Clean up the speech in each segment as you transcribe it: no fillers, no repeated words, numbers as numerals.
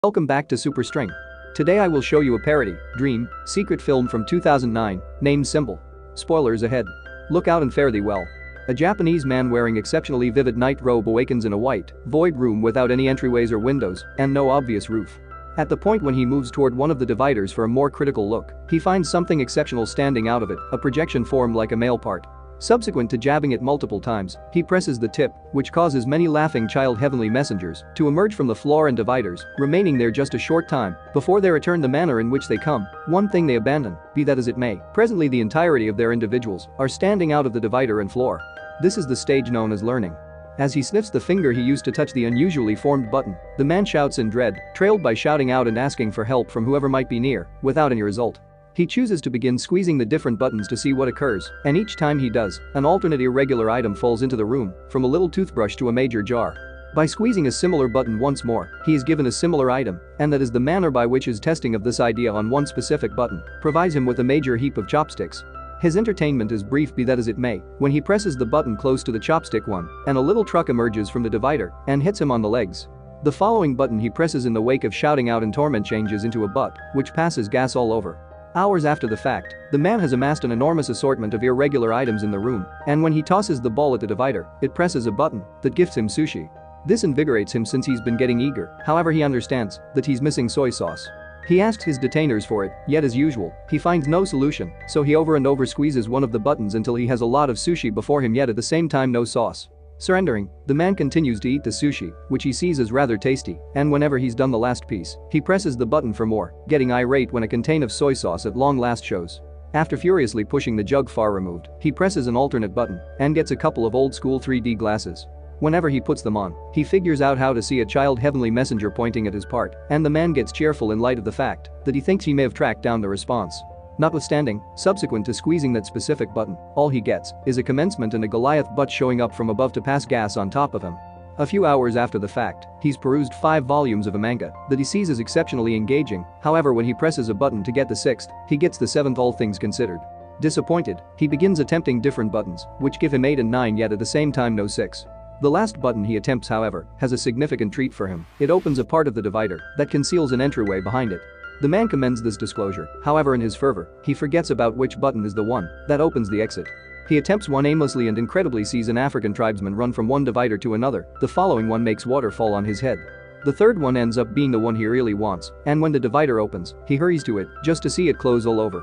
Welcome back to SuperString. Today I will show you a parody, dream, secret film from 2009, named Symbol. Spoilers ahead. Look out and fare thee well. A Japanese man wearing exceptionally vivid night robe awakens in a white, void room without any entryways or windows, and no obvious roof. At the point when he moves toward one of the dividers for a more critical look, he finds something exceptional standing out of it, a projection formed like a male part. Subsequent to jabbing it multiple times, he presses the tip, which causes many laughing child heavenly messengers to emerge from the floor and dividers, remaining there just a short time before they return the manner in which they come. One thing they abandon, be that as it may, presently the entirety of their individuals are standing out of the divider and floor. This is the stage known as learning. As he sniffs the finger he used to touch the unusually formed button, the man shouts in dread, trailed by shouting out and asking for help from whoever might be near, without any result. He chooses to begin squeezing the different buttons to see what occurs, and each time he does, an alternate irregular item falls into the room, from a little toothbrush to a major jar. By squeezing a similar button once more, he is given a similar item, and that is the manner by which his testing of this idea on one specific button provides him with a major heap of chopsticks. His entertainment is brief, be that as it may, when he presses the button close to the chopstick one, and a little truck emerges from the divider and hits him on the legs. The following button he presses in the wake of shouting out in torment changes into a butt, which passes gas all over. Hours after the fact, the man has amassed an enormous assortment of irregular items in the room, and when he tosses the ball at the divider, it presses a button that gifts him sushi. This invigorates him since he's been getting eager, however he understands that he's missing soy sauce. He asks his detainers for it, yet as usual, he finds no solution, so he over and over squeezes one of the buttons until he has a lot of sushi before him, yet at the same time no sauce. Surrendering, the man continues to eat the sushi, which he sees as rather tasty, and whenever he's done the last piece, he presses the button for more, getting irate when a contain of soy sauce at long last shows. After furiously pushing the jug far removed, he presses an alternate button and gets a couple of old school 3D glasses. Whenever he puts them on, he figures out how to see a child heavenly messenger pointing at his part, and the man gets cheerful in light of the fact that he thinks he may have tracked down the response. Notwithstanding, subsequent to squeezing that specific button, all he gets is a commencement and a Goliath butt showing up from above to pass gas on top of him. A few hours after the fact, he's perused 5 volumes of a manga that he sees as exceptionally engaging, however when he presses a button to get the 6th, he gets the 7th, all things considered. Disappointed, he begins attempting different buttons, which give him 8 and 9, yet at the same time no 6. The last button he attempts, however, has a significant treat for him. It opens a part of the divider that conceals an entryway behind it. The man commends this disclosure, however in his fervor, he forgets about which button is the one that opens the exit. He attempts one aimlessly and incredibly sees an African tribesman run from one divider to another. The following one makes water fall on his head. The third one ends up being the one he really wants, and when the divider opens, he hurries to it just to see it close all over.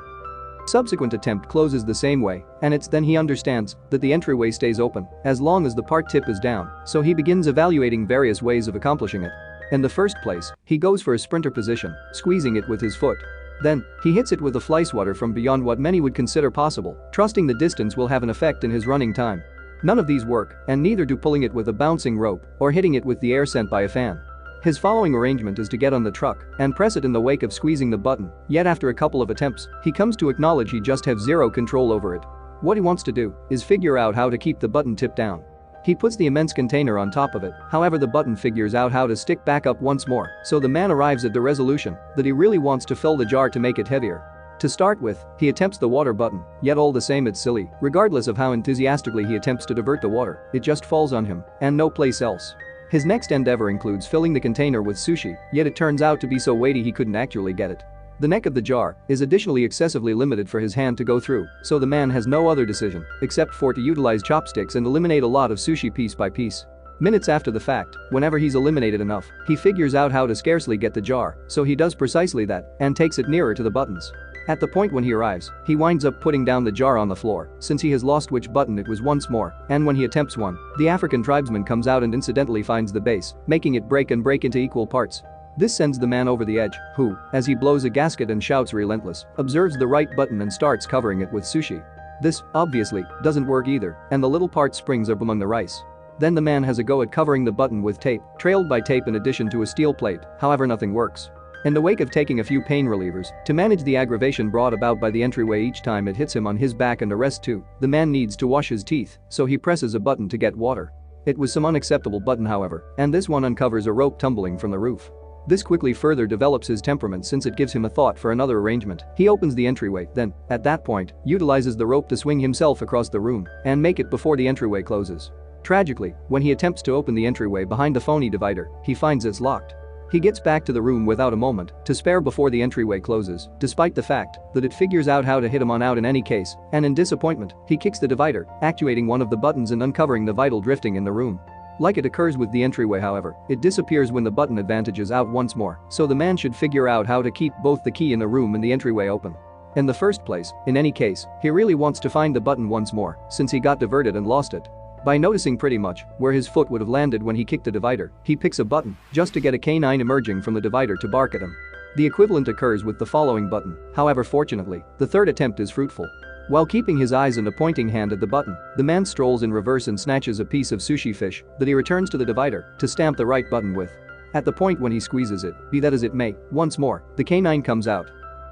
Subsequent attempt closes the same way, and it's then he understands that the entryway stays open as long as the part tip is down, so he begins evaluating various ways of accomplishing it. In the first place, he goes for a sprinter position, squeezing it with his foot. Then, he hits it with a fly swatter from beyond what many would consider possible, trusting the distance will have an effect in his running time. None of these work, and neither do pulling it with a bouncing rope or hitting it with the air sent by a fan. His following arrangement is to get on the truck and press it in the wake of squeezing the button, yet after a couple of attempts, he comes to acknowledge he just has zero control over it. What he wants to do is figure out how to keep the button tipped down. He puts the immense container on top of it, however the button figures out how to stick back up once more, so the man arrives at the resolution that he really wants to fill the jar to make it heavier. To start with, he attempts the water button, yet all the same it's silly, regardless of how enthusiastically he attempts to divert the water, it just falls on him, and no place else. His next endeavor includes filling the container with sushi, yet it turns out to be so weighty he couldn't actually get it. The neck of the jar is additionally excessively limited for his hand to go through, so the man has no other decision except for to utilize chopsticks and eliminate a lot of sushi piece by piece. Minutes after the fact, whenever he's eliminated enough, he figures out how to scarcely get the jar, so he does precisely that and takes it nearer to the buttons. At the point when he arrives, he winds up putting down the jar on the floor since he has lost which button it was once more, and when he attempts one, the African tribesman comes out and incidentally finds the base, making it break into equal parts. This sends the man over the edge, who, as he blows a gasket and shouts relentless, observes the right button and starts covering it with sushi. This, obviously, doesn't work either, and the little part springs up among the rice. Then the man has a go at covering the button with tape, trailed by tape in addition to a steel plate, however nothing works. In the wake of taking a few pain relievers to manage the aggravation brought about by the entryway each time it hits him on his back and a rest too, the man needs to wash his teeth, so he presses a button to get water. It was some unacceptable button, however, and this one uncovers a rope tumbling from the roof. This quickly further develops his temperament since it gives him a thought for another arrangement. He opens the entryway, then, at that point, utilizes the rope to swing himself across the room and make it before the entryway closes. Tragically, when he attempts to open the entryway behind the phony divider, he finds it's locked. He gets back to the room without a moment to spare before the entryway closes, despite the fact that it figures out how to hit him on out in any case, and in disappointment, he kicks the divider, actuating one of the buttons and uncovering the vital drifting in the room. Like it occurs with the entryway, however, it disappears when the button advantages out once more, so the man should figure out how to keep both the key in the room and the entryway open. In the first place, in any case, he really wants to find the button once more, since he got diverted and lost it. By noticing pretty much where his foot would have landed when he kicked the divider, he picks a button just to get a canine emerging from the divider to bark at him. The equivalent occurs with the following button, however fortunately, the third attempt is fruitful. While keeping his eyes and a pointing hand at the button, the man strolls in reverse and snatches a piece of sushi fish that he returns to the divider to stamp the right button with. At the point when he squeezes it, be that as it may, once more, the canine comes out.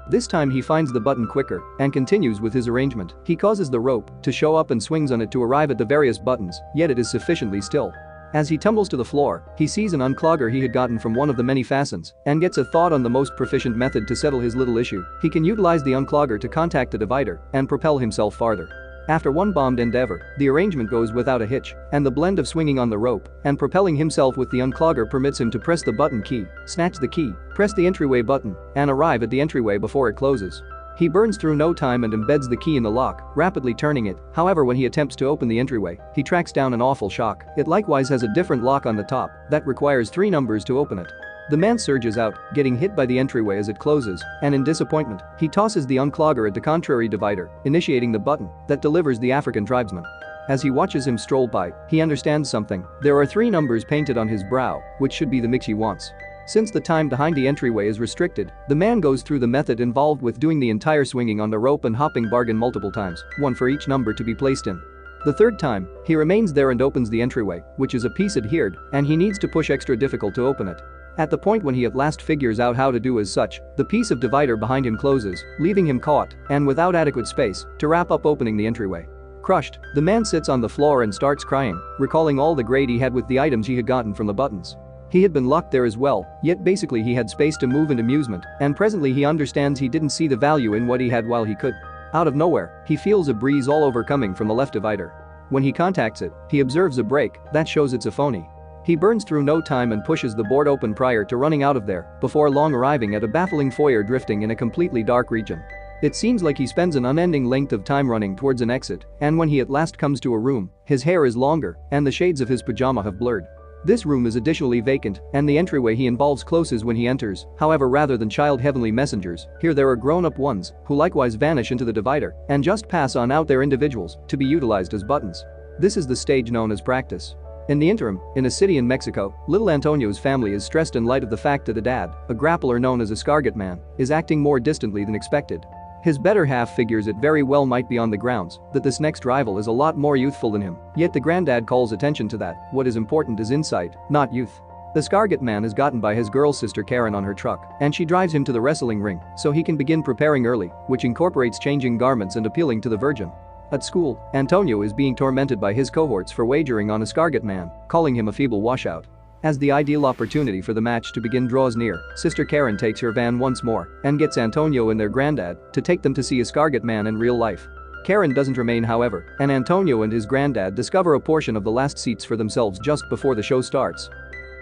This time he finds the button quicker and continues with his arrangement. He causes the rope to show up and swings on it to arrive at the various buttons, yet it is sufficiently still. As he tumbles to the floor, he sees an unclogger he had gotten from one of the many fastens and gets a thought on the most proficient method to settle his little issue. He can utilize the unclogger to contact the divider and propel himself farther. After one bombed endeavor, the arrangement goes without a hitch, and the blend of swinging on the rope and propelling himself with the unclogger permits him to press the button key, snatch the key, press the entryway button, and arrive at the entryway before it closes. He burns through no time and embeds the key in the lock, rapidly turning it. However, when he attempts to open the entryway, he tracks down an awful shock. It likewise has a different lock on the top that requires 3 numbers to open it. The man surges out, getting hit by the entryway as it closes, and in disappointment, he tosses the unclogger at the contrary divider, initiating the button that delivers the African tribesman. As he watches him stroll by, he understands something. There are 3 numbers painted on his brow, which should be the mix he wants. Since the time behind the entryway is restricted, the man goes through the method involved with doing the entire swinging on the rope and hopping bargain multiple times, 1 for each number to be placed in. The third time, he remains there and opens the entryway, which is a piece adhered, and he needs to push extra difficult to open it. At the point when he at last figures out how to do as such, the piece of divider behind him closes, leaving him caught and without adequate space to wrap up opening the entryway. Crushed, the man sits on the floor and starts crying, recalling all the great he had with the items he had gotten from the buttons. He had been locked there as well, yet basically he had space to move and amusement, and presently he understands he didn't see the value in what he had while he could. Out of nowhere, he feels a breeze all over coming from the left divider. When he contacts it, he observes a break that shows it's a phony. He burns through no time and pushes the board open prior to running out of there, before long arriving at a baffling foyer drifting in a completely dark region. It seems like he spends an unending length of time running towards an exit, and when he at last comes to a room, his hair is longer and the shades of his pajama have blurred. This room is additionally vacant, and the entryway he involves closes when he enters. However, rather than child heavenly messengers, here there are grown-up ones who likewise vanish into the divider and just pass on out their individuals to be utilized as buttons. This is the stage known as practice. In the interim, in a city in Mexico, little Antonio's family is stressed in light of the fact that the dad, a grappler known as Escargot Man, is acting more distantly than expected. His better half figures it very well might be on the grounds that this next rival is a lot more youthful than him, yet the granddad calls attention to that. What is important is insight, not youth. Escargot Man is gotten by his girl sister Karen on her truck, and she drives him to the wrestling ring so he can begin preparing early, which incorporates changing garments and appealing to the Virgin. At school, Antonio is being tormented by his cohorts for wagering on Escargot Man, calling him a feeble washout. As the ideal opportunity for the match to begin draws near, Sister Karen takes her van once more and gets Antonio and their granddad to take them to see Escargot Man in real life. Karen doesn't remain, however, and Antonio and his granddad discover a portion of the last seats for themselves just before the show starts.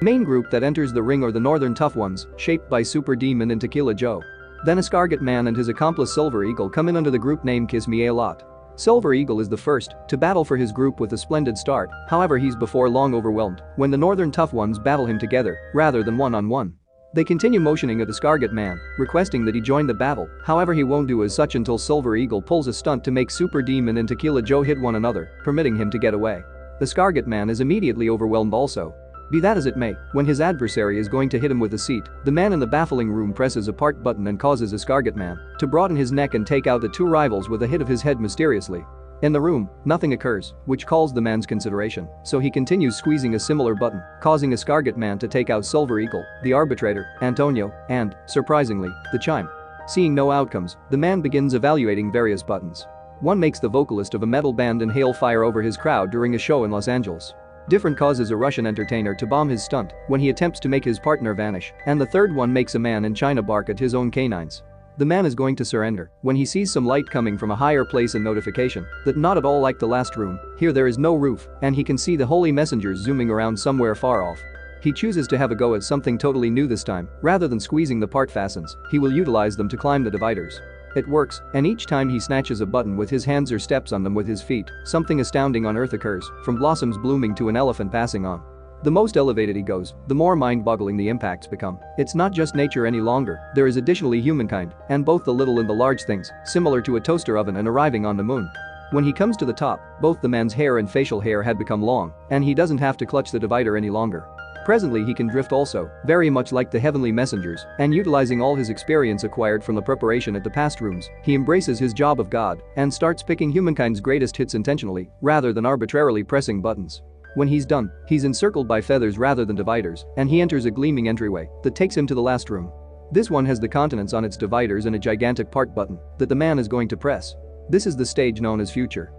The main group that enters the ring are the Northern Tough Ones, shaped by Super Demon and Tequila Joe. Then Escargot Man and his accomplice Silver Eagle come in under the group name Kiss Me A Lot. Silver Eagle is the first to battle for his group with a splendid start, however he's before long overwhelmed when the Northern Tough Ones battle him together rather than one-on-one. They continue motioning at Escargot Man, requesting that he join the battle, however he won't do as such until Silver Eagle pulls a stunt to make Super Demon and Tequila Joe hit one another, permitting him to get away. Escargot Man is immediately overwhelmed also. Be that as it may, when his adversary is going to hit him with a seat, the man in the baffling room presses a part button and causes Escargot Man to broaden his neck and take out the 2 rivals with a hit of his head mysteriously. In the room, nothing occurs, which calls the man's consideration, so he continues squeezing a similar button, causing Escargot Man to take out Silver Eagle, the arbitrator, Antonio, and, surprisingly, the chime. Seeing no outcomes, the man begins evaluating various buttons. One makes the vocalist of a metal band inhale fire over his crowd during a show in Los Angeles. Different causes a Russian entertainer to bomb his stunt when he attempts to make his partner vanish, and the third one makes a man in China bark at his own canines. The man is going to surrender when he sees some light coming from a higher place and notification that not at all like the last room, here there is no roof, and he can see the holy messengers zooming around somewhere far off. He chooses to have a go at something totally new this time. Rather than squeezing the part fastens, he will utilize them to climb the dividers. It works, and each time he snatches a button with his hands or steps on them with his feet, something astounding on Earth occurs, from blossoms blooming to an elephant passing on. The most elevated he goes, the more mind-boggling the impacts become. It's not just nature any longer, there is additionally humankind, and both the little and the large things, similar to a toaster oven and arriving on the moon. When he comes to the top, both the man's hair and facial hair had become long, and he doesn't have to clutch the divider any longer. Presently he can drift also, very much like the heavenly messengers, and utilizing all his experience acquired from the preparation at the past rooms, he embraces his job of God and starts picking humankind's greatest hits intentionally, rather than arbitrarily pressing buttons. When he's done, he's encircled by feathers rather than dividers, and he enters a gleaming entryway that takes him to the last room. This one has the continents on its dividers and a gigantic part button that the man is going to press. This is the stage known as future.